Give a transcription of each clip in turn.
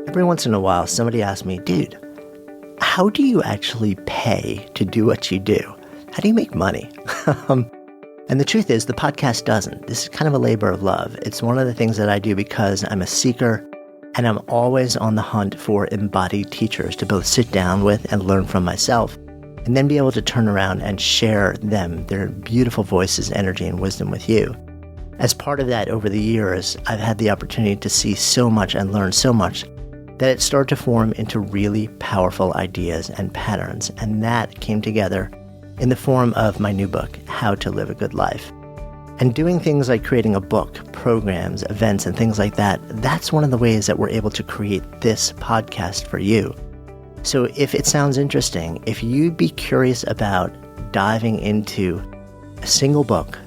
Every once in a while, somebody asks me, dude, how do you actually pay to do what you do? How do you make money? And the truth is, the podcast doesn't. This is kind of a labor of love. It's one of the things that I do because I'm a seeker and I'm always on the hunt for embodied teachers to both sit down with and learn from myself, and then be able to turn around and share them, their beautiful voices, energy, and wisdom with you. As part of that, over the years, I've had the opportunity to see so much and learn so much that it started to form into really powerful ideas and patterns. And that came together in the form of my new book, How to Live a Good Life. And doing things like creating a book, programs, events, and things like that, that's one of the ways that we're able to create this podcast for you. So if it sounds interesting, if you'd be curious about diving into a single book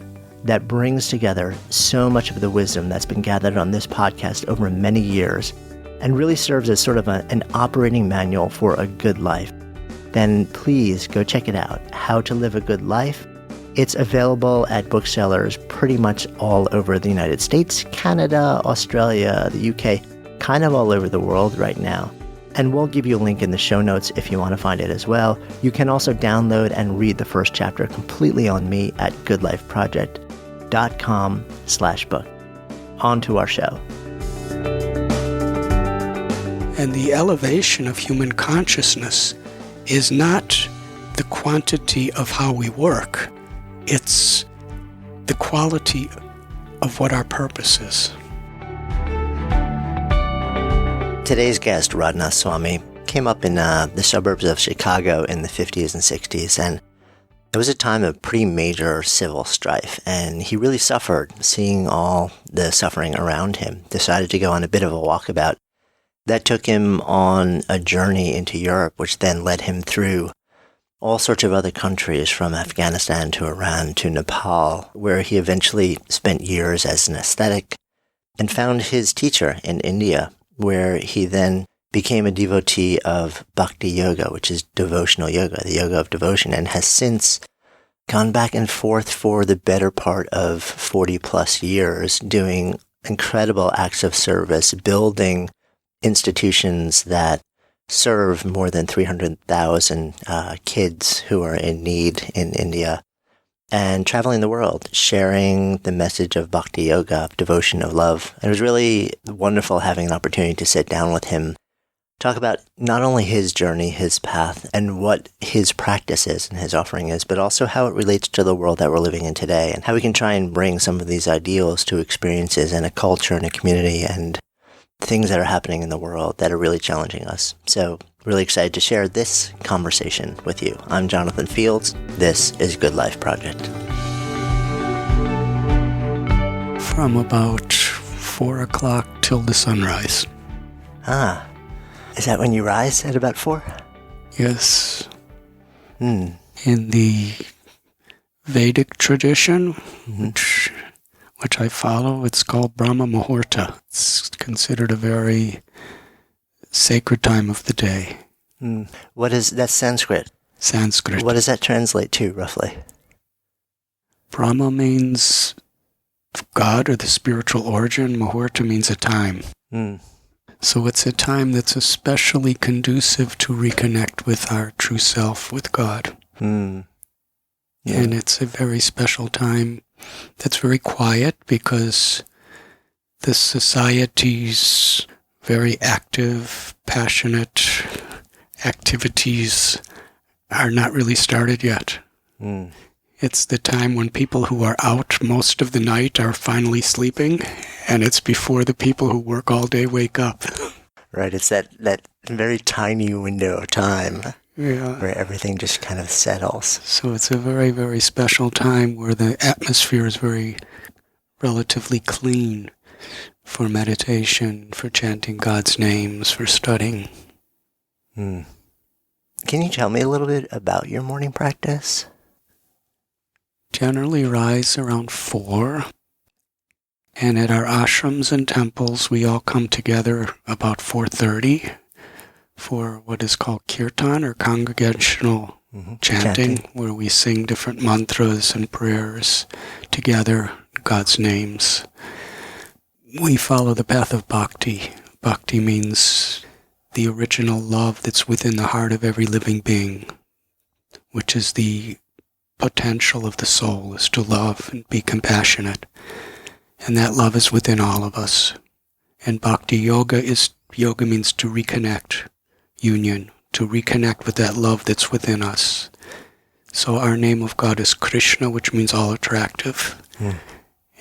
that brings together so much of the wisdom that's been gathered on this podcast over many years, and really serves as sort of an operating manual for a good life, then please go check it out, How to Live a Good Life. It's available at booksellers pretty much all over the United States, Canada, Australia, the UK, kind of all over the world right now. And we'll give you a link in the show notes if you want to find it as well. You can also download and read the first chapter completely on me at goodlifeproject.com/book. On to our show. And the elevation of human consciousness is not the quantity of how we work. It's the quality of what our purpose is. Today's guest, Radhanath Swami, came up in the suburbs of Chicago in the 50s and 60s, and it was a time of pretty major civil strife, and he really suffered seeing all the suffering around him. Decided to go on a bit of a walkabout. That took him on a journey into Europe, which then led him through all sorts of other countries, from Afghanistan to Iran to Nepal, where he eventually spent years as an ascetic and found his teacher in India, where he then became a devotee of Bhakti Yoga, which is devotional yoga, the yoga of devotion, and has since gone back and forth for the better part of 40 plus years, doing incredible acts of service, building institutions that serve more than 300,000 kids who are in need in India, and traveling the world, sharing the message of Bhakti Yoga, of devotion, of love. It was really wonderful having an opportunity to sit down with him, talk about not only his journey, his path, and what his practice is and his offering is, but also how it relates to the world that we're living in today, and how we can try and bring some of these ideals to experiences in a culture and a community and things that are happening in the world that are really challenging us. So, really excited to share this conversation with you. I'm Jonathan Fields. This is Good Life Project. From about 4 o'clock till the sunrise. Ah, is that when you rise at about 4? Yes. In the Vedic tradition, which I follow, it's called Brahma Muhurta. It's considered a very sacred time of the day. What is that? Sanskrit? Sanskrit. What does that translate to, roughly? Brahma means God or the spiritual origin. Muhurta means a time. So it's a time that's especially conducive to reconnect with our true self, with God. And it's a very special time that's very quiet, because the society's very active, passionate activities are not really started yet. It's the time when people who are out most of the night are finally sleeping, and it's before the people who work all day wake up. Right, it's that very tiny window of time where everything just kind of settles. So it's a very, very special time where the atmosphere is very relatively clean for meditation, for chanting God's names, for studying. Can you tell me a little bit about your morning practice? Generally rise around 4. And at our ashrams and temples, we all come together about 4:30 for what is called kirtan, or congregational chanting, where we sing different mantras and prayers together, God's names. We follow the path of bhakti. Bhakti means the original love that's within the heart of every living being, which is the potential of the soul, is to love and be compassionate. And that love is within all of us. And bhakti yoga means to reconnect, union, to reconnect with that love that's within us. So our name of God is Krishna, which means all attractive. Mm.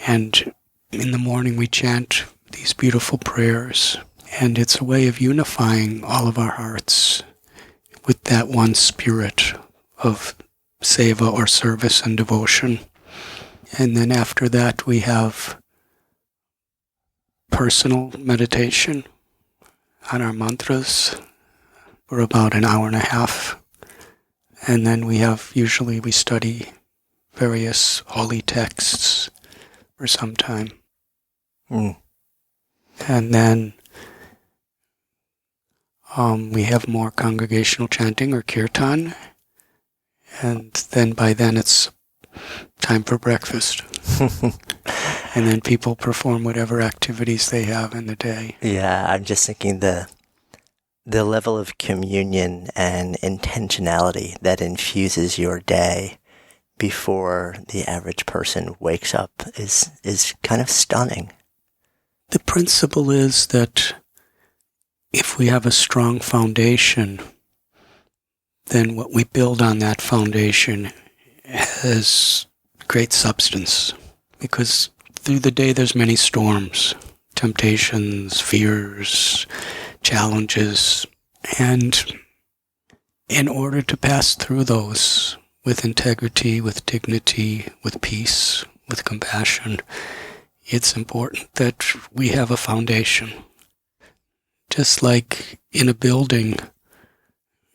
And in the morning we chant these beautiful prayers, and it's a way of unifying all of our hearts with that one spirit of seva or service and devotion. And then after that we have personal meditation on our mantras for about an hour and a half. And then usually we study various holy texts for some time. Mm. And then we have more congregational chanting or kirtan. And then by then it's time for breakfast. And then people perform whatever activities they have in the day. Yeah, I'm just thinking the level of communion and intentionality that infuses your day before the average person wakes up is kind of stunning. The principle is that if we have a strong foundation, then what we build on that foundation has great substance. Because through the day there's many storms, temptations, fears, challenges, and in order to pass through those with integrity, with dignity, with peace, with compassion, it's important that we have a foundation. Just like in a building,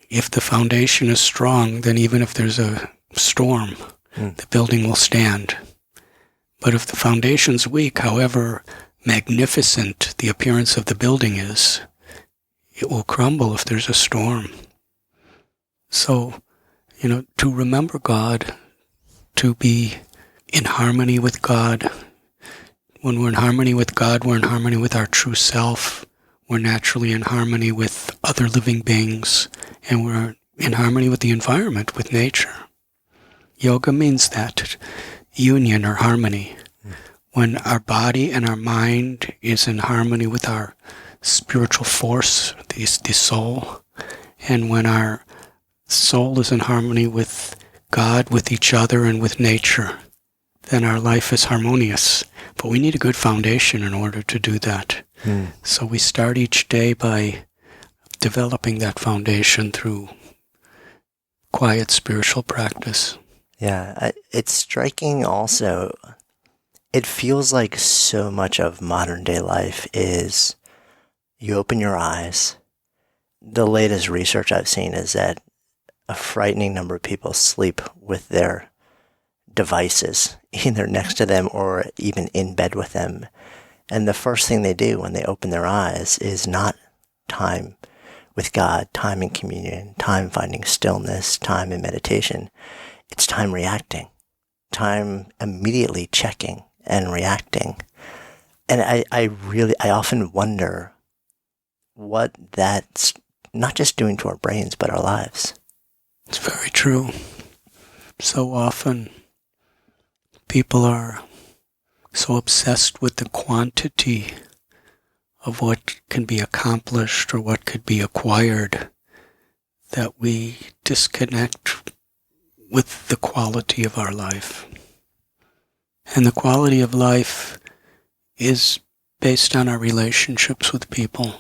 if the foundation is strong, then even if there's a storm, the building will stand. But if the foundation's weak, however magnificent the appearance of the building is, it will crumble if there's a storm. So, to remember God, to be in harmony with God. When we're in harmony with God, we're in harmony with our true self. We're naturally in harmony with other living beings, and we're in harmony with the environment, with nature. Yoga means that, union or harmony. When our body and our mind is in harmony with our spiritual force, the soul, and when our soul is in harmony with God, with each other, and with nature, then our life is harmonious. But we need a good foundation in order to do that. So we start each day by developing that foundation through quiet spiritual practice. Yeah, it's striking also. It feels like so much of modern day life is you open your eyes. The latest research I've seen is that a frightening number of people sleep with their devices either next to them or even in bed with them. And the first thing they do when they open their eyes is not time with God, time in communion, time finding stillness, time in meditation. It's time reacting, time immediately checking and reacting. And I often wonder what that's not just doing to our brains, but our lives. It's very true. So often people are so obsessed with the quantity of what can be accomplished or what could be acquired that we disconnect with the quality of our life. And the quality of life is based on our relationships with people,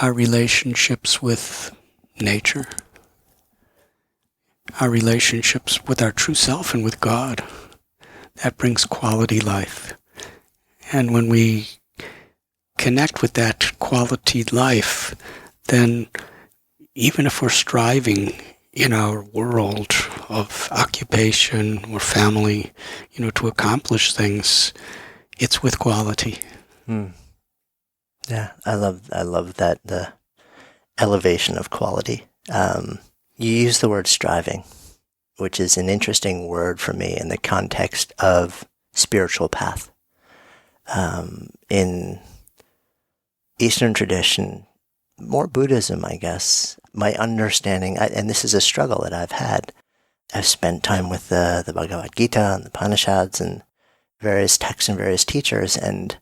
our relationships with nature, our relationships with our true self and with God. That brings quality life. And when we connect with that quality life, then even if we're striving in our world of occupation or family, to accomplish things, it's with quality. Yeah, I love that, the elevation of quality. You use the word striving, which is an interesting word for me in the context of spiritual path. In Eastern tradition, more Buddhism, I guess. My understanding, and this is a struggle that I've had. I've spent time with the Bhagavad Gita and the Upanishads and various texts and various teachers, and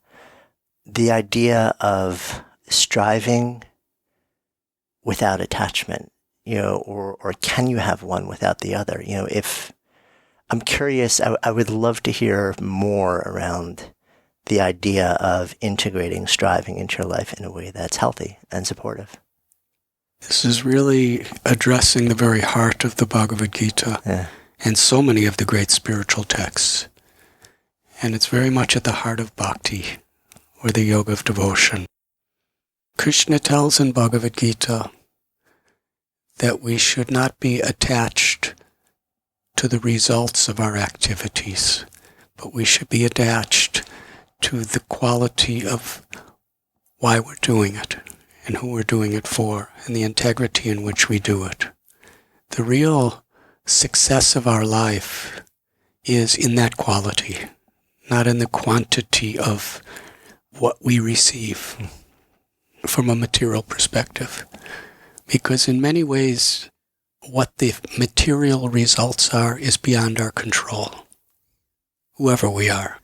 the idea of striving without attachment, or can you have one without the other? If I'm curious, I would love to hear more around the idea of integrating striving into your life in a way that's healthy and supportive. This is really addressing the very heart of the Bhagavad Gita and so many of the great spiritual texts. And it's very much at the heart of bhakti, or the yoga of devotion. Krishna tells in Bhagavad Gita that we should not be attached to the results of our activities, but we should be attached to the quality of why we're doing it and who we're doing it for and the integrity in which we do it. The real success of our life is in that quality, not in the quantity of what we receive from a material perspective. Because in many ways, what the material results are is beyond our control, whoever we are.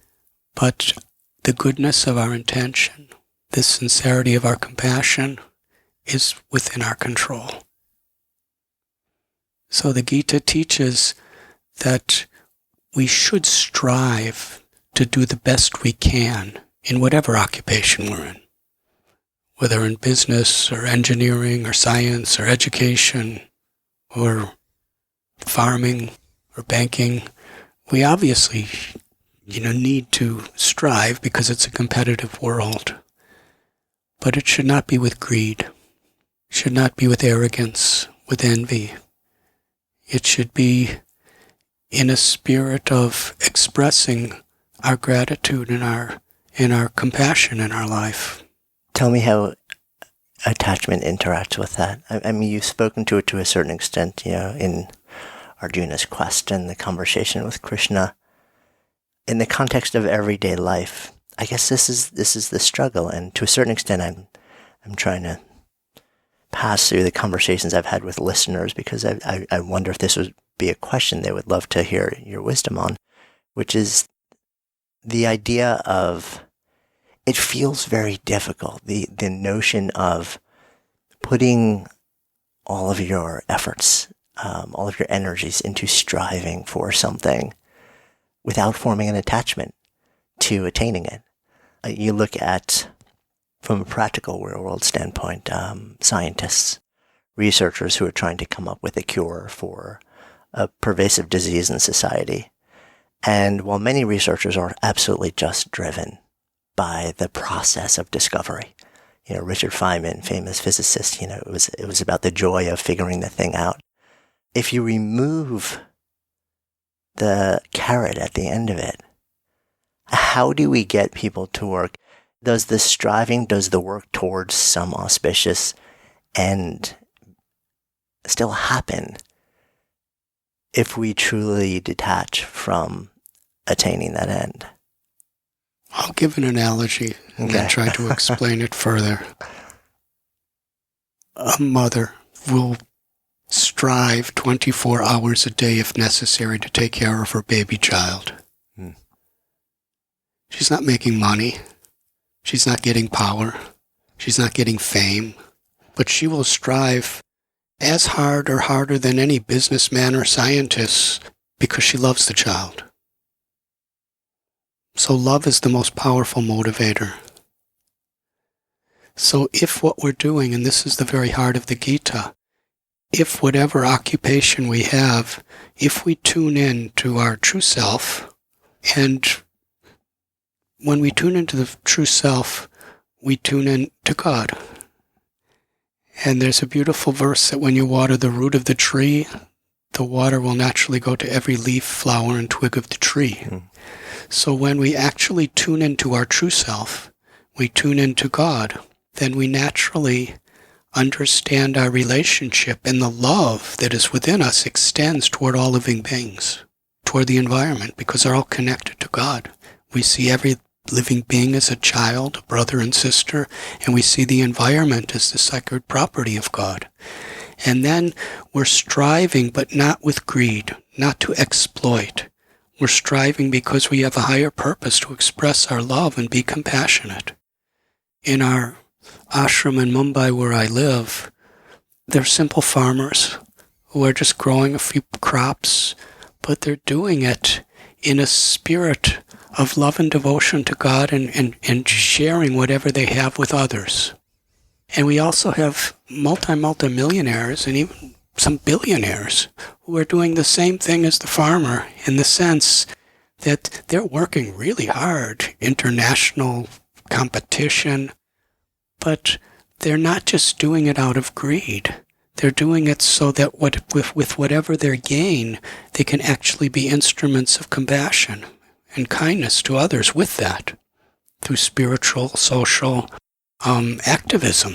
But the goodness of our intention, the sincerity of our compassion is within our control. So the Gita teaches that we should strive to do the best we can in whatever occupation we're in, whether in business or engineering or science or education or farming or banking. We obviously need to strive because it's a competitive world. But it should not be with greed. It should not be with arrogance, with envy. It should be in a spirit of expressing our gratitude and our compassion in our life. Tell me how attachment interacts with that. I mean, you've spoken to it to a certain extent, in Arjuna's quest and the conversation with Krishna. In the context of everyday life, I guess this is the struggle, and to a certain extent, I'm trying to pass through the conversations I've had with listeners, because I wonder if this would be a question they would love to hear your wisdom on, which is the idea of, it feels very difficult, the notion of putting all of your efforts, all of your energies into striving for something without forming an attachment to attaining it. You look at, from a practical real-world standpoint, scientists, researchers who are trying to come up with a cure for a pervasive disease in society. And while many researchers are absolutely just driven by the process of discovery, Richard Feynman, famous physicist, it was about the joy of figuring the thing out. If you remove the carrot at the end of it, how do we get people to work? Does the striving, does the work towards some auspicious end still happen if we truly detach from attaining that end? I'll give an analogy and then try to explain it further. A mother will strive 24 hours a day if necessary to take care of her baby child. She's not making money. She's not getting power. She's not getting fame. But she will strive as hard or harder than any businessman or scientist because she loves the child. So love is the most powerful motivator. So if what we're doing, and this is the very heart of the Gita, if whatever occupation we have, if we tune in to our true self, and when we tune into the true self, we tune in to God. And there's a beautiful verse that when you water the root of the tree, the water will naturally go to every leaf, flower, and twig of the tree. So when we actually tune into our true self, we tune into God, then we naturally understand our relationship, and the love that is within us extends toward all living beings, toward the environment, because they're all connected to God. We see every living being as a child, a brother and sister, and we see the environment as the sacred property of God. And then we're striving, but not with greed, not to exploit. We're striving because we have a higher purpose to express our love and be compassionate. In our ashram in Mumbai where I live, they're simple farmers who are just growing a few crops, but they're doing it in a spirit of love and devotion to God and sharing whatever they have with others. And we also have multi-millionaires and even some billionaires who are doing the same thing as the farmer, in the sense that they're working really hard, international competition, but they're not just doing it out of greed. They're doing it so that with whatever their gain, they can actually be instruments of compassion and kindness to others with that, through spiritual, social activism.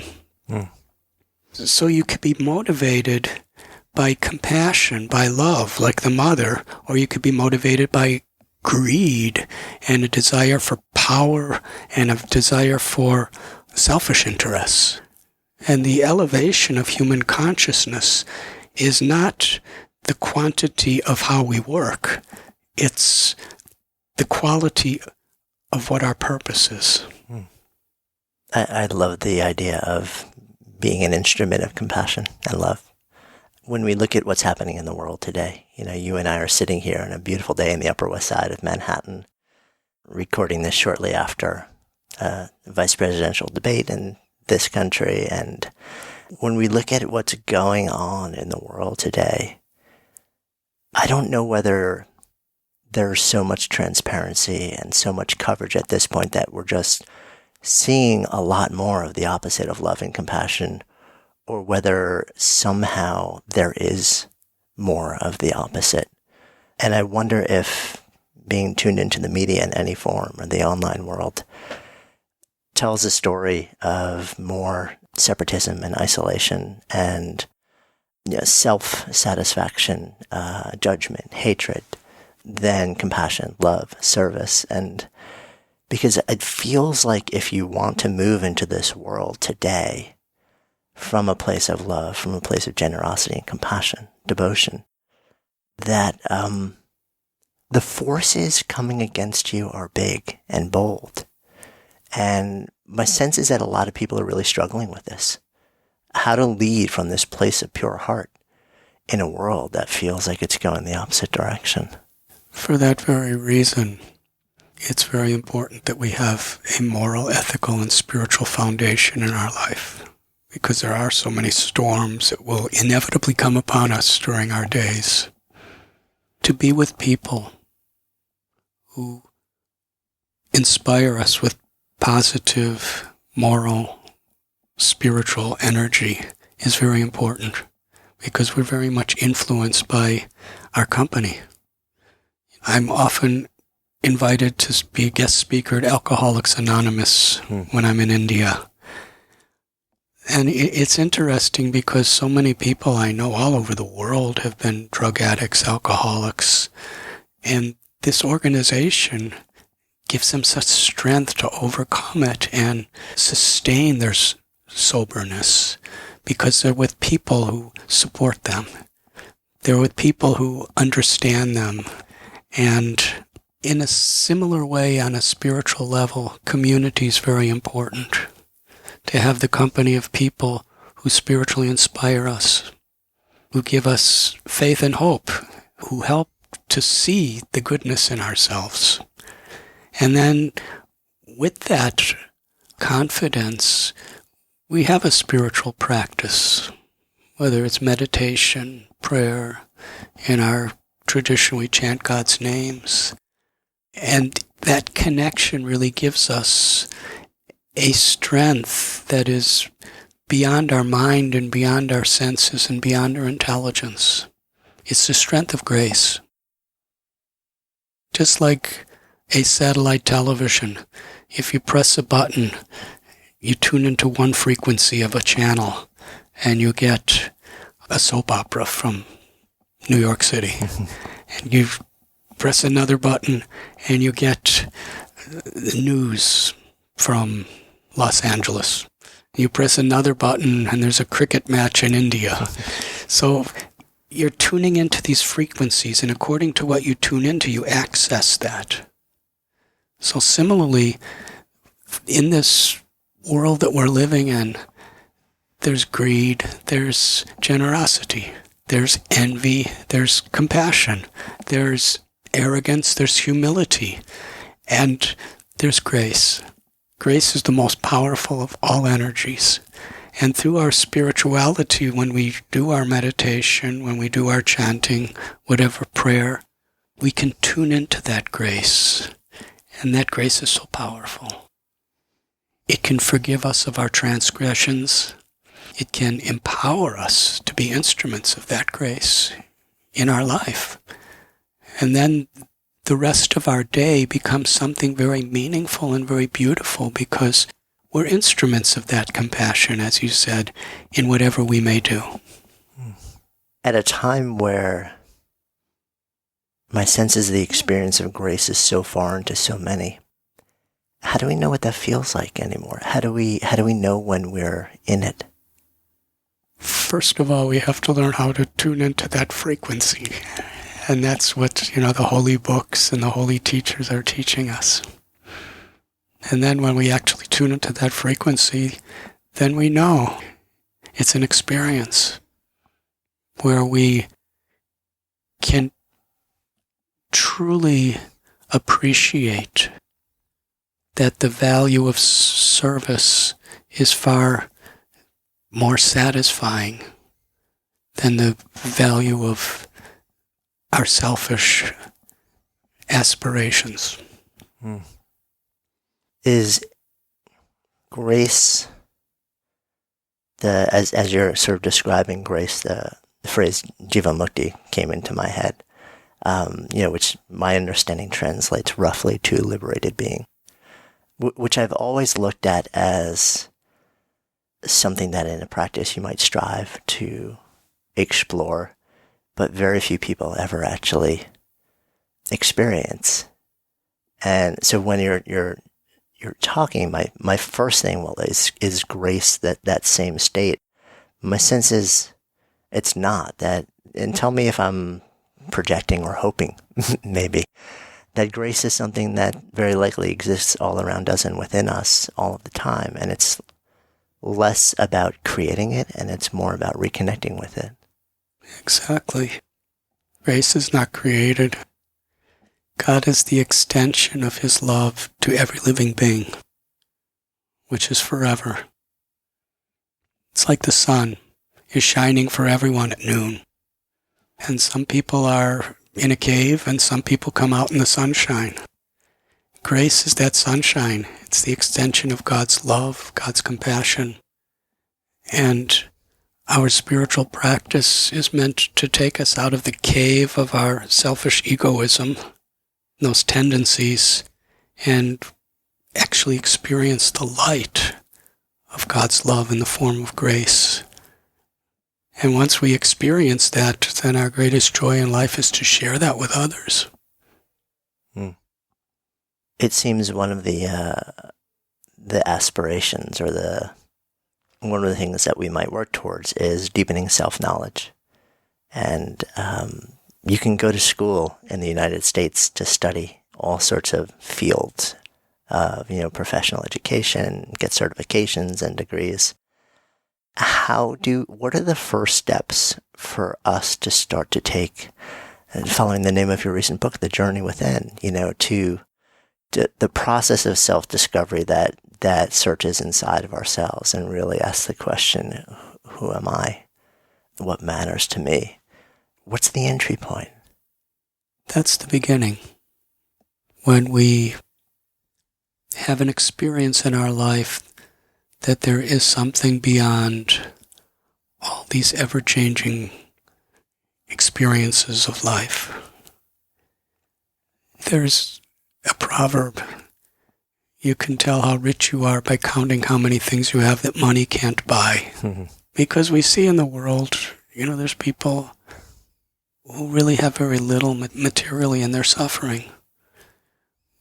So you could be motivated by compassion, by love, like the mother, or you could be motivated by greed and a desire for power and a desire for selfish interests. And the elevation of human consciousness is not the quantity of how we work, it's the quality of what our purpose is. I love the idea of being an instrument of compassion and love. When we look at what's happening in the world today, you and I are sitting here on a beautiful day in the Upper West Side of Manhattan, recording this shortly after a vice presidential debate in this country. And when we look at what's going on in the world today, I don't know whether there's so much transparency and so much coverage at this point that we're just seeing a lot more of the opposite of love and compassion, or whether somehow there is more of the opposite. And I wonder if being tuned into the media in any form or the online world tells a story of more separatism and isolation and self-satisfaction, judgment, hatred, than compassion, love, service. And because it feels like if you want to move into this world today from a place of love, from a place of generosity and compassion, devotion, that the forces coming against you are big and bold. And my sense is that a lot of people are really struggling with this. How to lead from this place of pure heart in a world that feels like it's going the opposite direction. For that very reason, it's very important that we have a moral, ethical, and spiritual foundation in our life, because there are so many storms that will inevitably come upon us during our days. To be with people who inspire us with positive, moral, spiritual energy is very important, because we're very much influenced by our company. I'm often invited to be a guest speaker at Alcoholics Anonymous when I'm in India. And it's interesting because so many people I know all over the world have been drug addicts, alcoholics, and this organization gives them such strength to overcome it and sustain their soberness, because they're with people who support them. They're with people who understand them. And in a similar way, on a spiritual level, community is very important. To have the company of people who spiritually inspire us, who give us faith and hope, who help to see the goodness in ourselves. And then with that confidence, we have a spiritual practice, whether it's meditation, prayer. In our tradition, we chant God's names. And that connection really gives us a strength that is beyond our mind and beyond our senses and beyond our intelligence. It's the strength of grace. Just like a satellite television, if you press a button, you tune into one frequency of a channel, and you get a soap opera from New York City. And you press another button, and you get the news from Los Angeles. You press another button and there's a cricket match in India. So you're tuning into these frequencies, and according to what you tune into, you access that. So similarly, in this world that we're living in, there's greed, there's generosity, there's envy, there's compassion, there's arrogance, there's humility, and there's grace. Grace is the most powerful of all energies. And through our spirituality, when we do our meditation, when we do our chanting, whatever prayer, we can tune into that grace. And that grace is so powerful. It can forgive us of our transgressions. It can empower us to be instruments of that grace in our life. And then the rest of our day becomes something very meaningful and very beautiful because we're instruments of that compassion, as you said, in whatever we may do. At a time where my sense is the experience of grace is so foreign to so many, how do we know what that feels like anymore? How do we know when we're in it? First of all, we have to learn how to tune into that frequency. And that's what, the holy books and the holy teachers are teaching us. And then when we actually tune into that frequency, then we know it's an experience where we can truly appreciate that the value of service is far more satisfying than the value of our selfish aspirations. Is grace, as you're sort of describing grace, the phrase Jivamukti came into my head, which my understanding translates roughly to liberated being, which I've always looked at as something that in a practice you might strive to explore, but very few people ever actually experience. And so when you're talking, my first thing, is grace that same state? My sense is it's not that, and tell me if I'm projecting or hoping, maybe, that grace is something that very likely exists all around us and within us all of the time, and it's less about creating it, and it's more about reconnecting with it. Exactly. Grace is not created. God is the extension of His love to every living being, which is forever. It's like the sun is shining for everyone at noon. And some people are in a cave and some people come out in the sunshine. Grace is that sunshine. It's the extension of God's love, God's compassion. And our spiritual practice is meant to take us out of the cave of our selfish egoism, those tendencies, and actually experience the light of God's love in the form of grace. And once we experience that, then our greatest joy in life is to share that with others. It seems one of the aspirations, or one of the things that we might work towards, is deepening self-knowledge. And you can go to school in the United States to study all sorts of fields of, professional education, get certifications and degrees. What are the first steps for us to start to take, following the name of your recent book, The Journey Within, to the process of self-discovery that searches inside of ourselves and really asks the question, who am I? What matters to me? What's the entry point? That's the beginning. When we have an experience in our life that there is something beyond all these ever-changing experiences of life. There's a proverb: you can tell how rich you are by counting how many things you have that money can't buy. Mm-hmm. Because we see in the world, there's people who really have very little materially and they're suffering.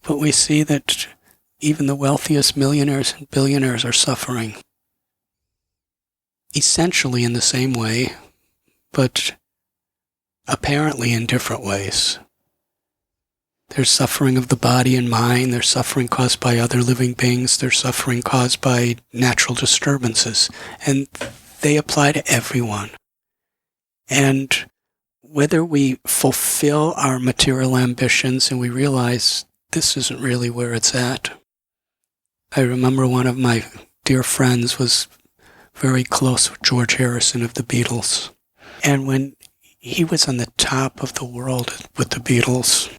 But we see that even the wealthiest millionaires and billionaires are suffering. Essentially in the same way, but apparently in different ways. There's suffering of the body and mind, there's suffering caused by other living beings, there's suffering caused by natural disturbances, and they apply to everyone. And whether we fulfill our material ambitions and we realize this isn't really where it's at. I remember one of my dear friends was very close with George Harrison of the Beatles. And when he was on the top of the world with the Beatles,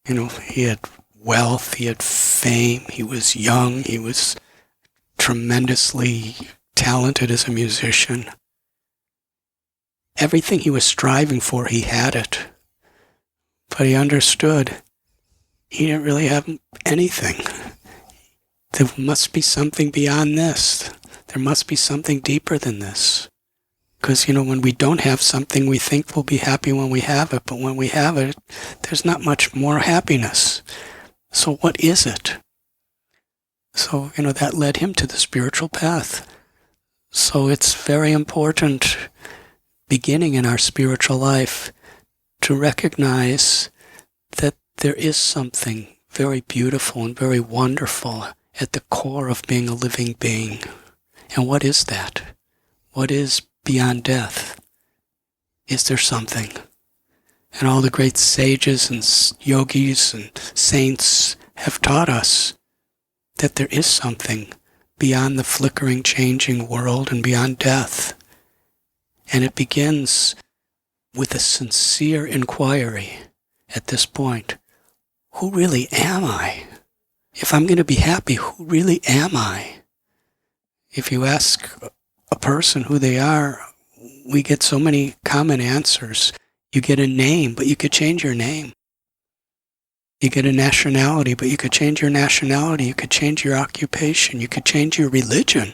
he had wealth, he had fame, he was young, he was tremendously talented as a musician. Everything he was striving for, he had it. But he understood he didn't really have anything. There must be something beyond this. There must be something deeper than this. Because, when we don't have something, we think we'll be happy when we have it. But when we have it, there's not much more happiness. So what is it? So, that led him to the spiritual path. So it's very important, beginning in our spiritual life, to recognize that there is something very beautiful and very wonderful at the core of being a living being. And what is that? What is beyond death? Is there something? And all the great sages and yogis and saints have taught us that there is something beyond the flickering, changing world and beyond death. And it begins with a sincere inquiry at this point. Who really am I? If I'm going to be happy, who really am I? If you ask a person who they are, we get so many common answers. You get a name, but you could change your name. You get a nationality, but you could change your nationality. You could change your occupation. You could change your religion.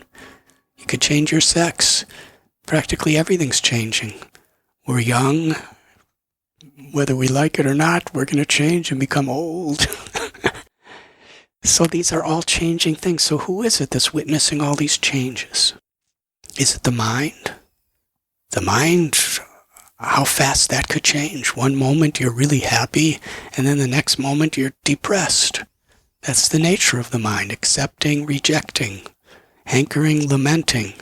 You could change your sex. Practically everything's changing. We're young. Whether we like it or not, we're going to change and become old. So these are all changing things. So who is it that's witnessing all these changes? Is it the mind? The mind, how fast that could change. One moment you're really happy, and then the next moment you're depressed. That's the nature of the mind, accepting, rejecting, hankering, lamenting.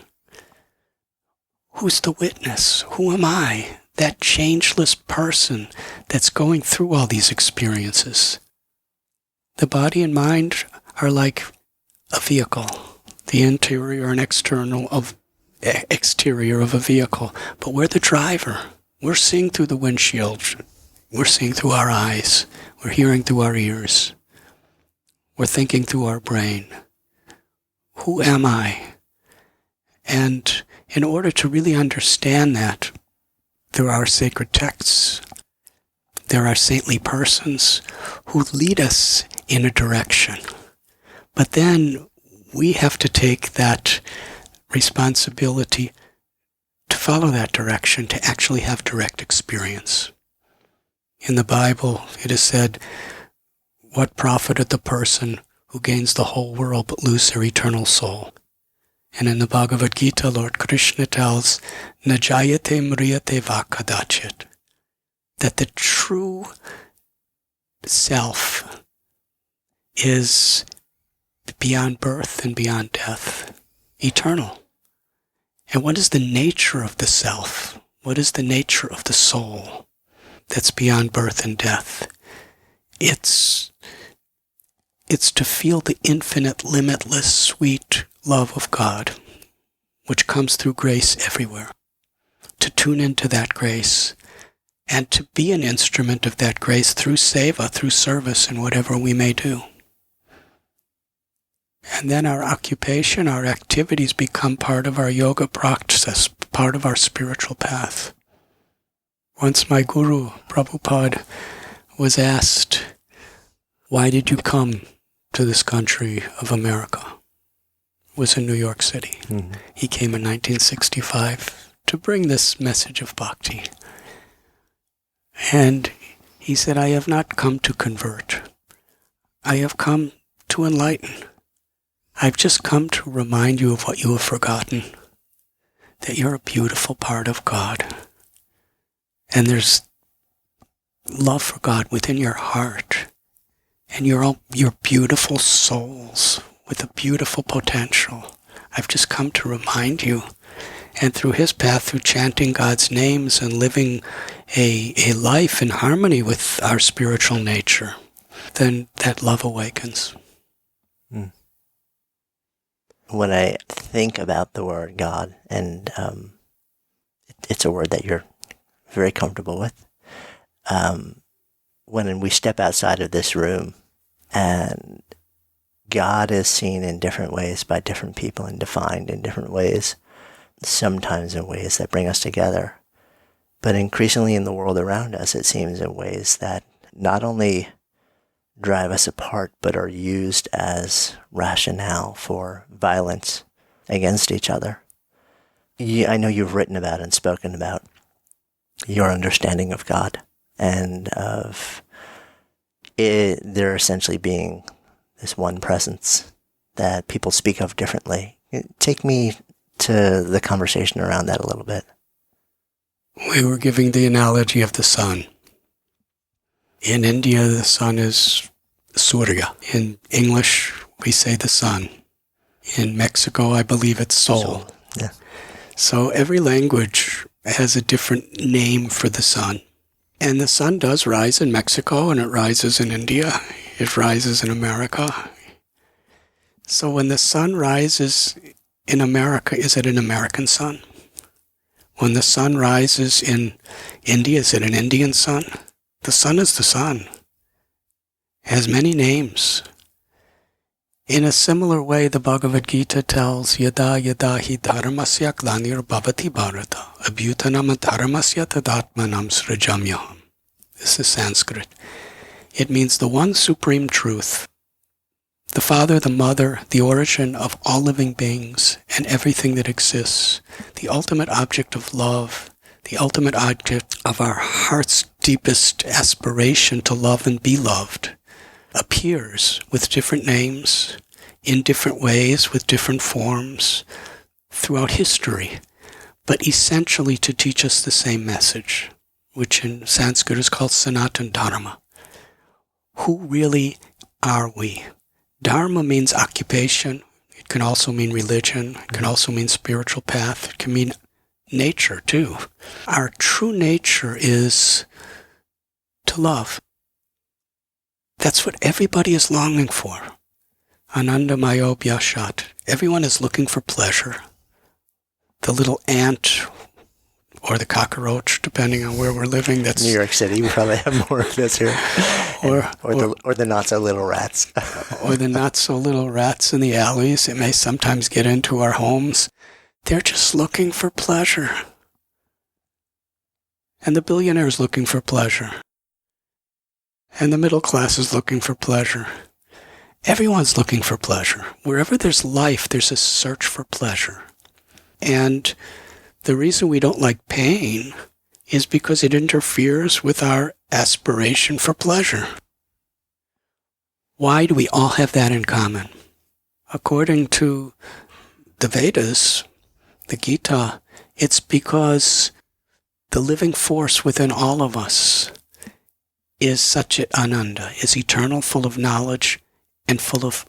Who's the witness? Who am I? That changeless person that's going through all these experiences. The body and mind are like a vehicle, the interior and external of exterior of a vehicle, but we're the driver. We're seeing through the windshield. We're seeing through our eyes. We're hearing through our ears. We're thinking through our brain. Who am I? And in order to really understand that, there are sacred texts. There are saintly persons who lead us in a direction. But then we have to take that responsibility to follow that direction, to actually have direct experience. In the Bible, it is said, what profiteth the person who gains the whole world but lose their eternal soul? And in the Bhagavad Gita, Lord Krishna tells, Najayate mriyate va kadachit, that the true self is beyond birth and beyond death, eternal. And what is the nature of the self? What is the nature of the soul that's beyond birth and death? It's to feel the infinite, limitless, sweet love of God, which comes through grace everywhere. To tune into that grace and to be an instrument of that grace through seva, through service in whatever we may do. And then our occupation, our activities become part of our yoga practice, part of our spiritual path. Once my guru, Prabhupada, was asked, why did you come to this country of America? It was in New York City. Mm-hmm. He came in 1965 to bring this message of bhakti. And he said, I have not come to convert. I have come to enlighten. I've just come to remind you of what you have forgotten, that you're a beautiful part of God. And there's love for God within your heart. And you're beautiful souls with a beautiful potential. I've just come to remind you. And through his path, through chanting God's names and living a life in harmony with our spiritual nature, then that love awakens. When I think about the word God, and it's a word that you're very comfortable with, when we step outside of this room and God is seen in different ways by different people and defined in different ways, sometimes in ways that bring us together, but increasingly in the world around us, it seems in ways that not only drive us apart, but are used as rationale for violence against each other. I know you've written about and spoken about your understanding of God and of it, there essentially being this one presence that people speak of differently. Take me to the conversation around that a little bit. We were giving the analogy of the sun. In India, the sun is Surya. In English, we say the sun. In Mexico, I believe it's Sol. Yeah. So every language has a different name for the sun. And the sun does rise in Mexico, and it rises in India. It rises in America. So when the sun rises in America, is it an American sun? When the sun rises in India, is it an Indian sun? The sun is the sun. It has many names. In a similar way, the Bhagavad Gita tells, Yada yada hi dharmasya glanir bhavati bharata abhyutanam dharmasya tadatmanam srajamyaham. This is Sanskrit. It means the one supreme truth, the Father, the Mother, the origin of all living beings and everything that exists, the ultimate object of love, the ultimate object of our heart's deepest aspiration to love and be loved, appears with different names, in different ways, with different forms, throughout history, but essentially to teach us the same message, which in Sanskrit is called Sanatana Dharma. Who really are we? Dharma means occupation. It can also mean religion. It can also mean spiritual path. It can mean nature, too. Our true nature is to love. That's what everybody is longing for. Anandamayo Bhyashat. Everyone is looking for pleasure. The little ant or the cockroach, depending on where we're living. That's New York City. We probably have more of this here. Or the not so little rats. Or the not so little rats in the alleys. It may sometimes get into our homes. They're just looking for pleasure. And the billionaire is looking for pleasure. And the middle class is looking for pleasure. Everyone's looking for pleasure. Wherever there's life, there's a search for pleasure. And the reason we don't like pain is because it interferes with our aspiration for pleasure. Why do we all have that in common? According to the Vedas, the Gita, it's because the living force within all of us is Satchit Ananda, is eternal, full of knowledge, and full of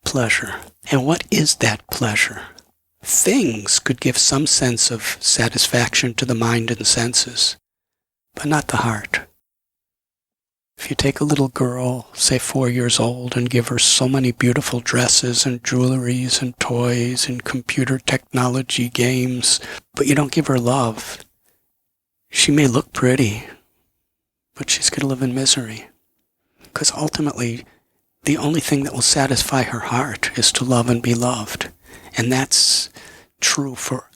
pleasure. And what is that pleasure? Things could give some sense of satisfaction to the mind and senses, but not the heart. If you take a little girl, say 4 years old, and give her so many beautiful dresses and jewelries and toys and computer technology games, but you don't give her love, she may look pretty, but she's going to live in misery. Because ultimately, the only thing that will satisfy her heart is to love and be loved. And that's true for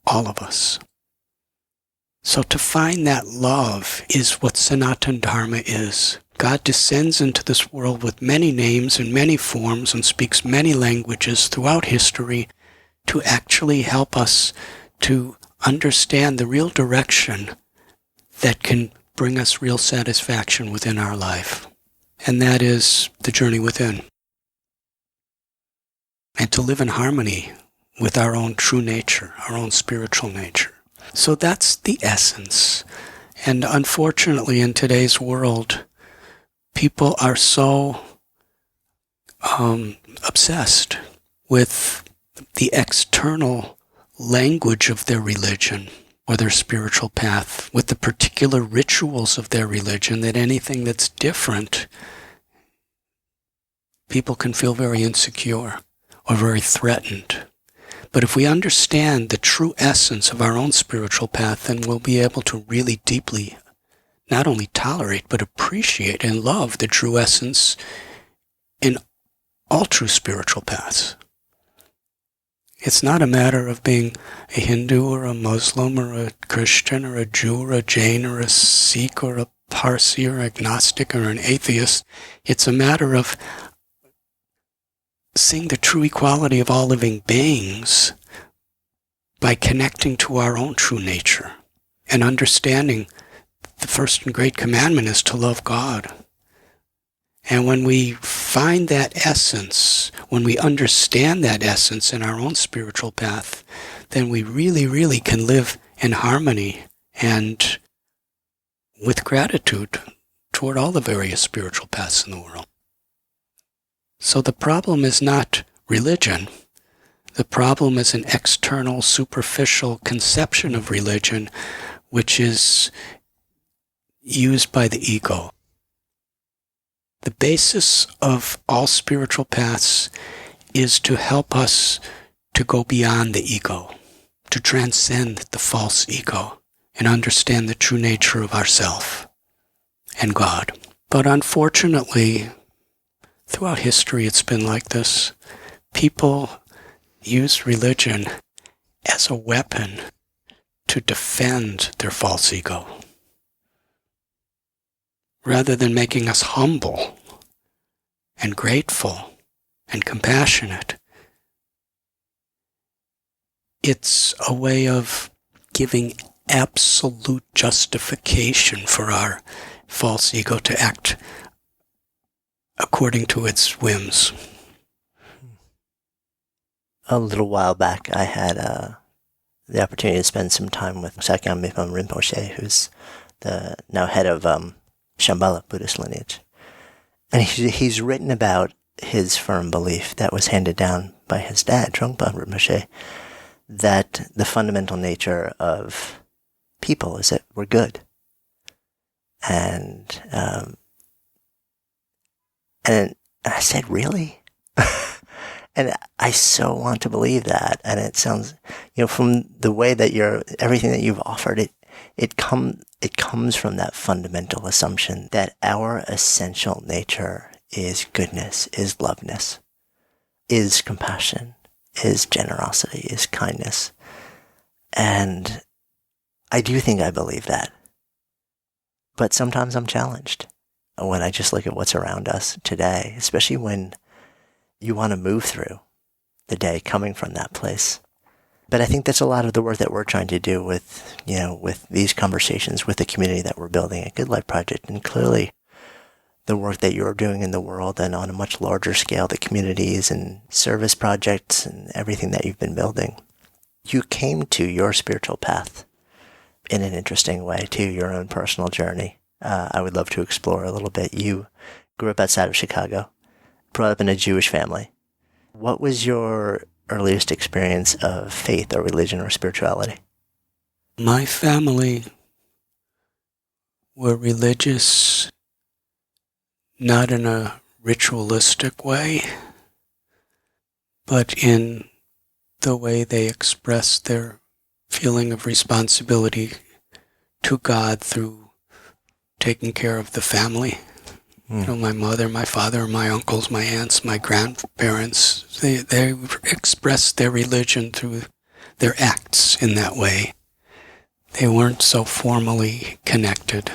all of us. So to find that love is what Sanatana Dharma is. God descends into this world with many names and many forms and speaks many languages throughout history to actually help us to understand the real direction that can bring us real satisfaction within our life. and that is the journey within. And to live in harmony with our own true nature, our own spiritual nature. So that's the essence. And unfortunately, in today's world, people are so obsessed with the external language of their religion or their spiritual path, with the particular rituals of their religion, that anything that's different, people can feel very insecure or very threatened. But if we understand the true essence of our own spiritual path, then we'll be able to really deeply not only tolerate, but appreciate and love the true essence in all true spiritual paths. It's not a matter of being a Hindu or a Muslim or a Christian or a Jew or a Jain or a Sikh or a Parsi or agnostic or an atheist. It's a matter of seeing the true equality of all living beings by connecting to our own true nature and understanding the first and great commandment is to love God. And when we find that essence, when we understand that essence in our own spiritual path, then we really, really can live in harmony and with gratitude toward all the various spiritual paths in the world. So the problem is not religion. The problem is an external, superficial conception of religion, which is used by the ego. The basis of all spiritual paths is to help us to go beyond the ego, to transcend the false ego, and understand the true nature of ourself and God. But unfortunately, throughout history it's been like this. People use religion as a weapon to defend their false ego, rather than making us humble and grateful and compassionate. It's a way of giving absolute justification for our false ego to act according to its whims. A little while back, I had the opportunity to spend some time with Sakyam Mipham Rinpoche, who's the now head of Shambhala Buddhist lineage. And he's written about his firm belief that was handed down by his dad, Trungpa Rinpoche, that the fundamental nature of people is that we're good. And I said, really? And I so want to believe that. And it sounds, from the way that everything that you've offered, it comes from that fundamental assumption that our essential nature is goodness, is loveness, is compassion, is generosity, is kindness. And I do think I believe that. But sometimes I'm challenged when I just look at what's around us today, especially when you want to move through the day coming from that place. But I think that's a lot of the work that we're trying to do with these conversations with the community that we're building at Good Life Project, and clearly the work that you're doing in the world and on a much larger scale, the communities and service projects and everything that you've been building. You came to your spiritual path in an interesting way, too, your own personal journey. I would love to explore a little bit. You grew up outside of Chicago, brought up in a Jewish family. What was your earliest experience of faith or religion or spirituality? My family were religious, not in a ritualistic way, but in the way they expressed their feeling of responsibility to God through taking care of the family. My mother, my father, my uncles, my aunts, my grandparents, they expressed their religion through their acts in that way. They weren't so formally connected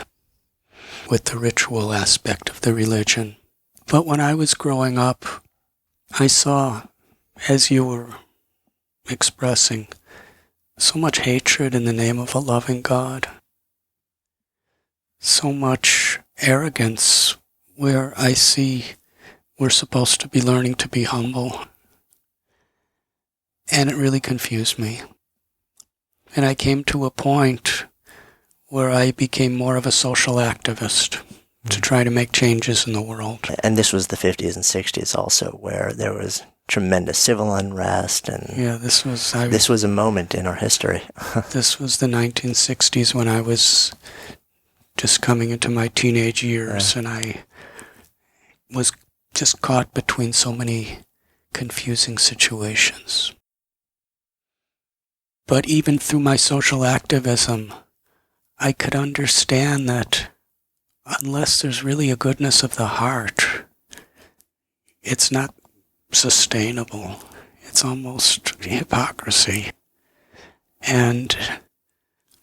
with the ritual aspect of the religion. But when I was growing up, I saw, as you were expressing, so much hatred in the name of a loving God, so much arrogance where I see we're supposed to be learning to be humble. And it really confused me. And I came to a point where I became more of a social activist to try to make changes in the world. And this was the 50s and 60s also, where there was tremendous civil unrest. And yeah, this was a moment in our history. This was the 1960s when I was just coming into my teenage years, and I was just caught between so many confusing situations. But even through my social activism, I could understand that unless there's really a goodness of the heart, it's not sustainable. It's almost hypocrisy. And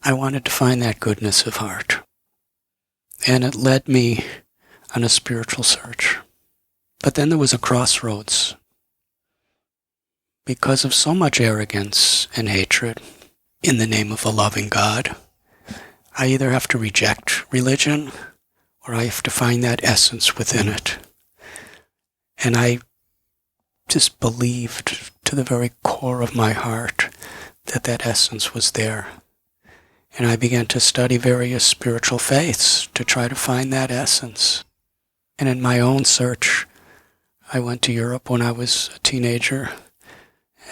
I wanted to find that goodness of heart. And it led me on a spiritual search. But then there was a crossroads. Because of so much arrogance and hatred in the name of a loving God, I either have to reject religion or I have to find that essence within it. And I just believed to the very core of my heart that that essence was there. And I began to study various spiritual faiths to try to find that essence. And in my own search, I went to Europe when I was a teenager,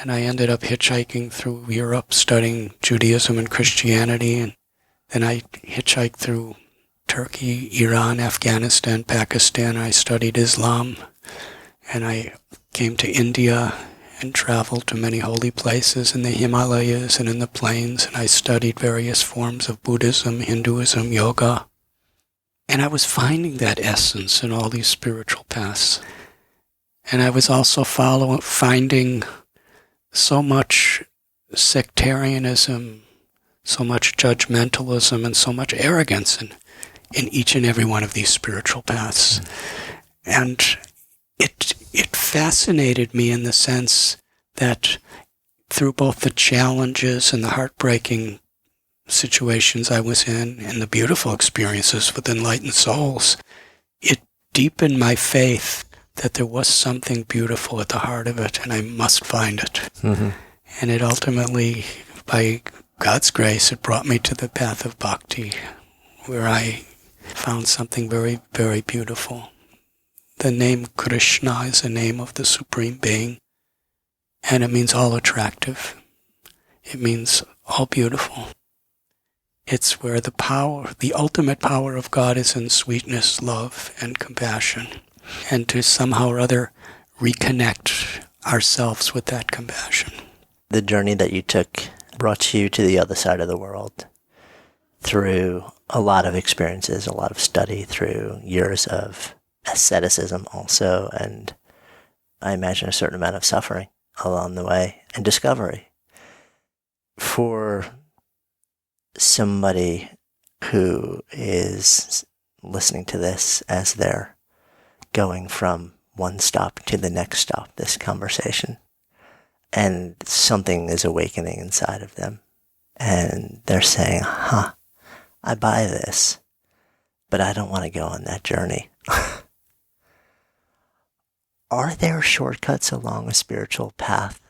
and I ended up hitchhiking through Europe studying Judaism and Christianity, and then I hitchhiked through Turkey, Iran, Afghanistan, Pakistan. I studied Islam, and I came to India and traveled to many holy places in the Himalayas and in the plains, and I studied various forms of Buddhism, Hinduism, yoga. And I was finding that essence in all these spiritual paths. And I was also finding so much sectarianism, so much judgmentalism, and so much arrogance in each and every one of these spiritual paths. And it fascinated me in the sense that through both the challenges and the heartbreaking situations I was in and the beautiful experiences with enlightened souls, it deepened my faith that there was something beautiful at the heart of it, and I must find it. Mm-hmm. And it ultimately, by God's grace, it brought me to the path of bhakti, where I found something very, very beautiful. The name Krishna is the name of the Supreme Being, and it means all attractive. It means all beautiful. It's where the power, the ultimate power of God is in sweetness, love, and compassion, and to somehow or other reconnect ourselves with that compassion. The journey that you took brought you to the other side of the world through a lot of experiences, a lot of study, through years of asceticism also, and I imagine a certain amount of suffering along the way and discovery. For somebody who is listening to this as they're going from one stop to the next stop, this conversation, and something is awakening inside of them, and they're saying, I buy this, but I don't want to go on that journey. Are there shortcuts along a spiritual path?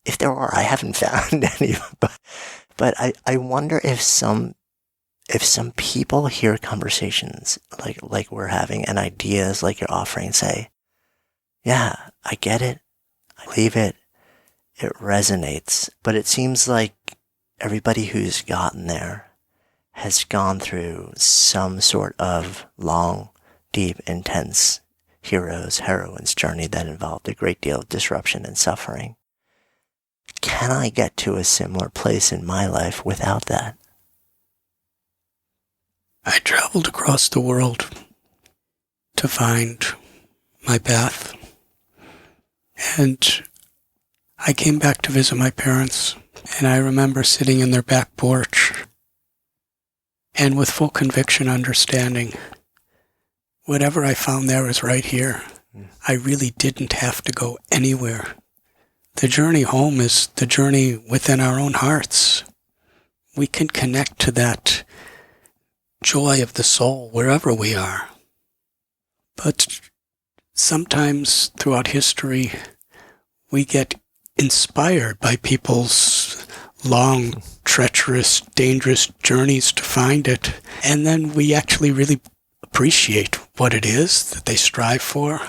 If there are, I haven't found any, but I wonder if some people hear conversations like we're having and ideas like you're offering say, yeah, I get it, I believe it, it resonates, but it seems like everybody who's gotten there has gone through some sort of long, deep, intense heroine's journey that involved a great deal of disruption and suffering. Can I get to a similar place in my life without that? I traveled across the world to find my path. And I came back to visit my parents, and I remember sitting in their back porch and with full conviction understanding whatever I found there is right here. I really didn't have to go anywhere. The journey home is the journey within our own hearts. We can connect to that joy of the soul wherever we are. But sometimes throughout history, we get inspired by people's long, treacherous, dangerous journeys to find it. And then we actually really appreciate what it is that they strive for.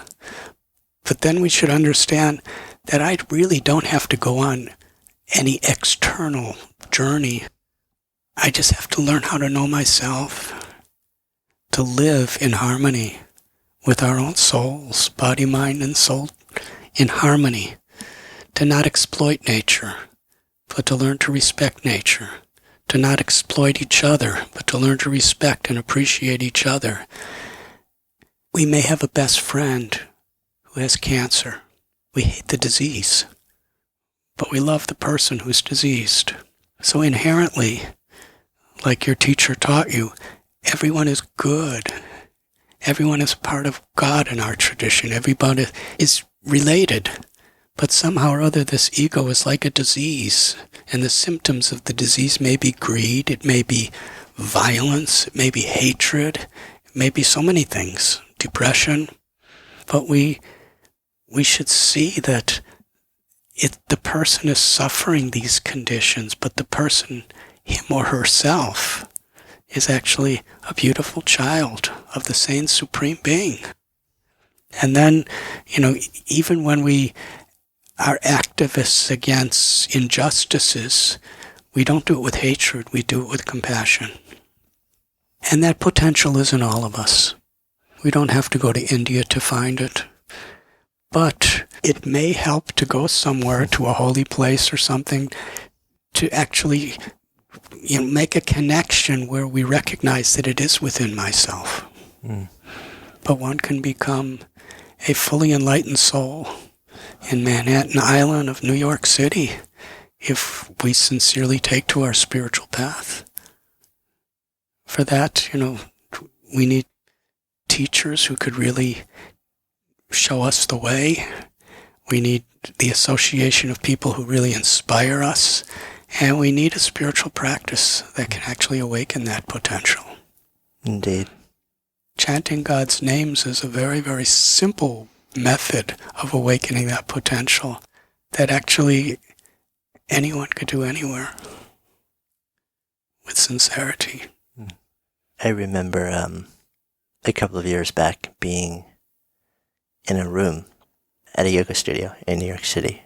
But then we should understand that I really don't have to go on any external journey. I just have to learn how to know myself, to live in harmony with our own souls, body, mind, and soul, in harmony, to not exploit nature, but to learn to respect nature, to not exploit each other, but to learn to respect and appreciate each other. We may have a best friend who has cancer. We hate the disease, but we love the person who's diseased. So inherently, like your teacher taught you, everyone is good. Everyone is part of God in our tradition. Everybody is related. But somehow or other, this ego is like a disease. And the symptoms of the disease may be greed, it may be violence, it may be hatred, it may be so many things, depression. But we should see that the person is suffering these conditions, but the person, him or herself, is actually a beautiful child of the same Supreme Being. And then, even when we are activists against injustices, we don't do it with hatred, we do it with compassion. And that potential is in all of us. We don't have to go to India to find it. But it may help to go somewhere, to a holy place or something, to actually make a connection where we recognize that it is within myself. But one can become a fully enlightened soul in Manhattan Island of New York City if we sincerely take to our spiritual path. For that, we need teachers who could really show us the way. We need the association of people who really inspire us. And we need a spiritual practice that can actually awaken that potential. Indeed. Chanting God's names is a very, very simple method of awakening that potential that actually anyone could do anywhere with sincerity. I remember a couple of years back being in a room at a yoga studio in New York City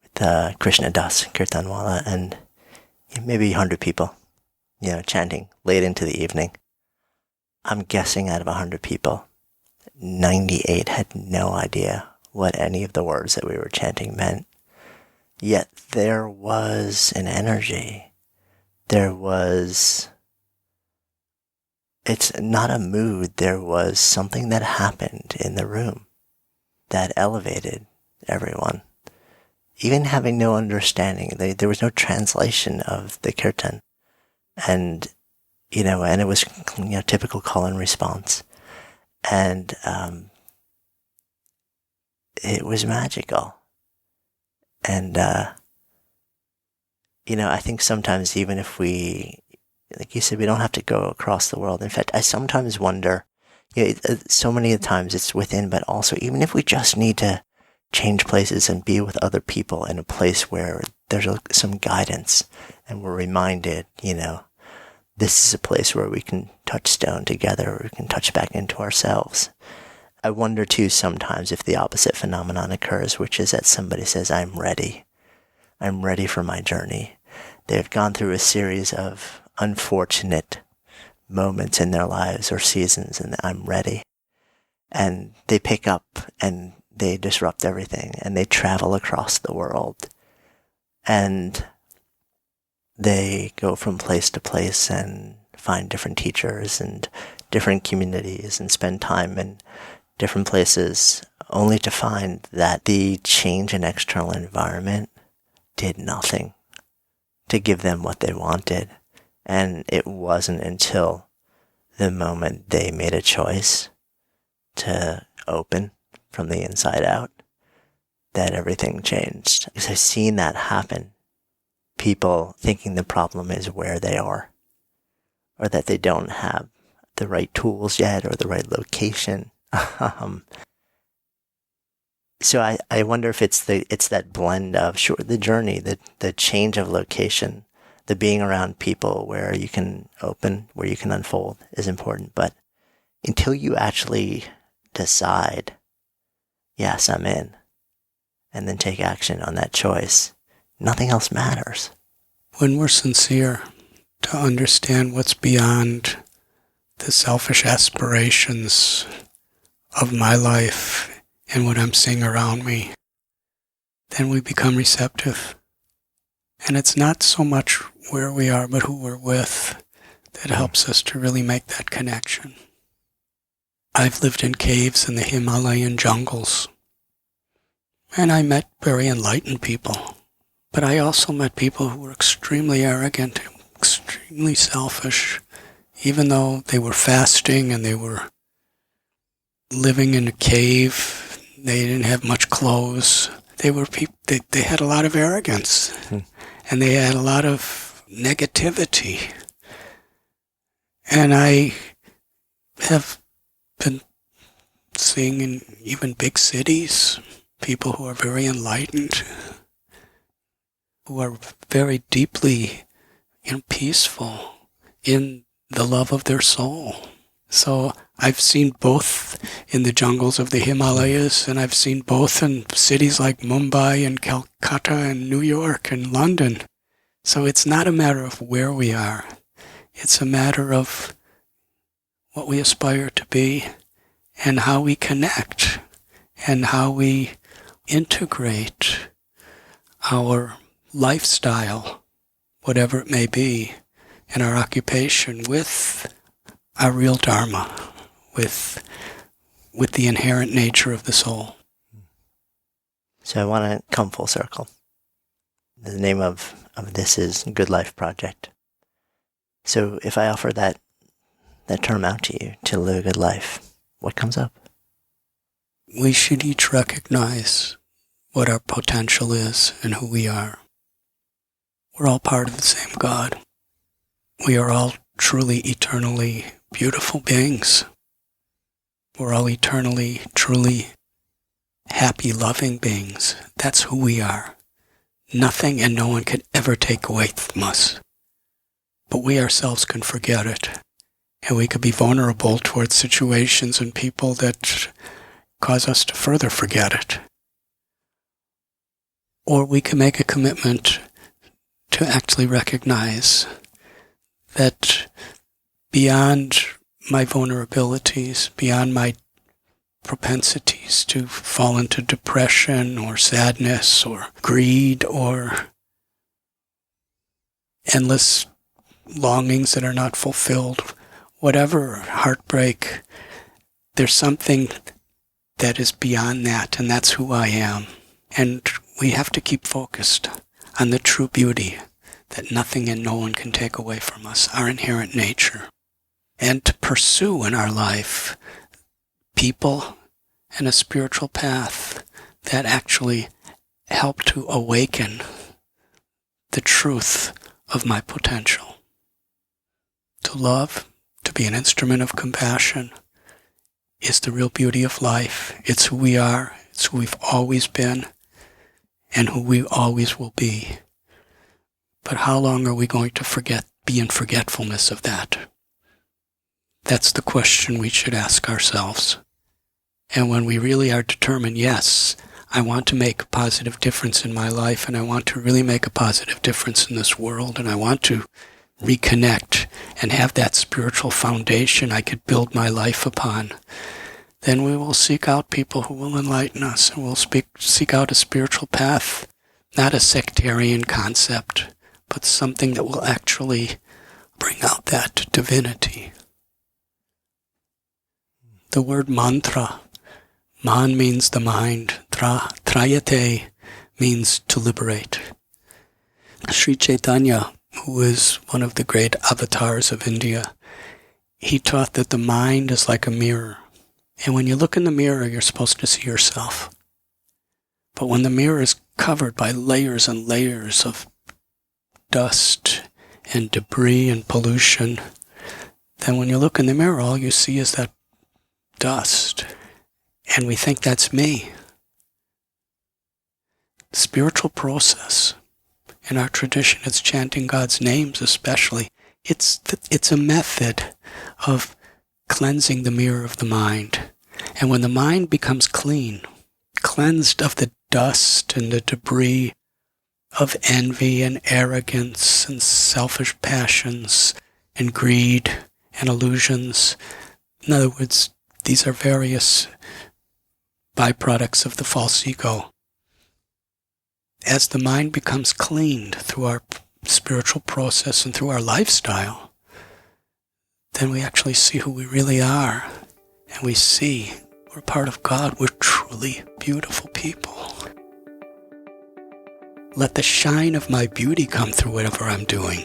with Krishna Das, Kirtanwala, and maybe 100 people, chanting late into the evening. I'm guessing out of 100 people, 98 had no idea what any of the words that we were chanting meant. Yet there was an energy. It's not a mood, there was something that happened in the room that elevated everyone. Even having no understanding, there was no translation of the kirtan. And, and it was, typical call and response. And, it was magical. And, I think sometimes even if we, like you said, we don't have to go across the world. In fact, I sometimes wonder, so many times it's within, but also even if we just need to change places and be with other people in a place where there's some guidance and we're reminded, this is a place where we can touch stone together, or we can touch back into ourselves. I wonder too sometimes if the opposite phenomenon occurs, which is that somebody says, I'm ready for my journey. They've gone through a series of unfortunate moments in their lives or seasons, and I'm ready. And they pick up and they disrupt everything, and they travel across the world. And they go from place to place and find different teachers and different communities and spend time in different places, only to find that the change in external environment did nothing to give them what they wanted. And it wasn't until the moment they made a choice to open from the inside out that everything changed. Because I've seen that happen. People thinking the problem is where they are, or that they don't have the right tools yet, or the right location, Um, so I wonder if it's that blend of, sure, the journey, the change of location, the being around people where you can open, where you can unfold is important. But until you actually decide, yes, I'm in, and then take action on that choice, nothing else matters. When we're sincere to understand what's beyond the selfish aspirations of my life and what I'm seeing around me, then we become receptive. And it's not so much where we are, but who we're with that helps us to really make that connection. I've lived in caves in the Himalayan jungles, and I met very enlightened people. But I also met people who were extremely arrogant, extremely selfish, even though they were fasting and they were living in a cave. They didn't have much clothes. They were they had a lot of arrogance, and they had a lot of negativity. And I have been seeing in even big cities people who are very enlightened, who are very deeply peaceful in the love of their soul. So I've seen both in the jungles of the Himalayas, and I've seen both in cities like Mumbai and Calcutta and New York and London. So it's not a matter of where we are. It's a matter of what we aspire to be and how we connect and how we integrate our lifestyle, whatever it may be, and our occupation with our real dharma, with the inherent nature of the soul. So I want to come full circle. The name of this is Good Life Project. So if I offer that term out to you, to live a good life, what comes up? We should each recognize what our potential is and who we are. We're all part of the same God. We are all truly, eternally beautiful beings. We're all eternally, truly happy, loving beings. That's who we are. Nothing and no one can ever take away from us. But we ourselves can forget it. And we could be vulnerable towards situations and people that cause us to further forget it. Or we can make a commitment to actually recognize that beyond my vulnerabilities, beyond my propensities to fall into depression or sadness or greed or endless longings that are not fulfilled, whatever, heartbreak, there's something that is beyond that, and that's who I am. And we have to keep focused on the true beauty that nothing and no one can take away from us, our inherent nature. And to pursue in our life people and a spiritual path that actually help to awaken the truth of my potential. To love, to be an instrument of compassion, is the real beauty of life. It's who we are, it's who we've always been, and who we always will be. But how long are we going to be in forgetfulness of that? That's the question we should ask ourselves. And when we really are determined, yes, I want to make a positive difference in my life, and I want to really make a positive difference in this world, and I want to reconnect and have that spiritual foundation I could build my life upon, then we will seek out people who will enlighten us, and we'll seek out a spiritual path, not a sectarian concept, but something that will actually bring out that divinity. The word mantra, man means the mind, trayate means to liberate. Sri Chaitanya, who is one of the great avatars of India, he taught that the mind is like a mirror. And when you look in the mirror, you're supposed to see yourself. But when the mirror is covered by layers and layers of dust and debris and pollution, then when you look in the mirror, all you see is that dust, and we think that's me. Spiritual process. In our tradition, it's chanting God's names especially. It's a method of cleansing the mirror of the mind. And when the mind becomes clean, cleansed of the dust and the debris of envy and arrogance and selfish passions and greed and illusions. In other words, these are various byproducts of the false ego. As the mind becomes cleaned through our spiritual process and through our lifestyle, then we actually see who we really are. And we see we're part of God. We're truly beautiful people. Let the shine of my beauty come through whatever I'm doing.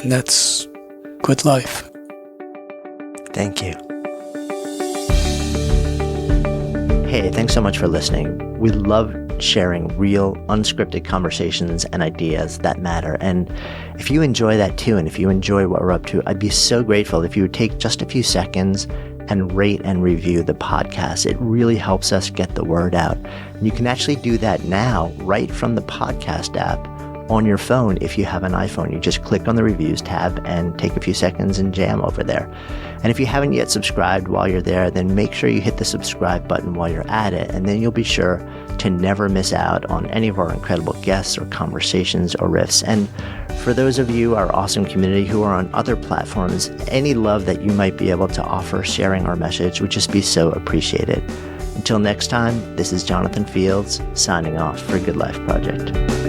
And that's good life. Thank you. Hey, thanks so much for listening. We love sharing real, unscripted conversations and ideas that matter. And if you enjoy that too, and if you enjoy what we're up to, I'd be so grateful if you would take just a few seconds and rate and review the podcast. It really helps us get the word out. And you can actually do that now right from the podcast app on your phone. If you have an iPhone, you just click on the reviews tab and take a few seconds and jam over there. And if you haven't yet subscribed while you're there, then make sure you hit the subscribe button while you're at it, and then you'll be sure to never miss out on any of our incredible guests or conversations or riffs. And for those of you, our awesome community who are on other platforms, any love that you might be able to offer sharing our message would just be so appreciated. Until next time, this is Jonathan Fields signing off for Good Life Project.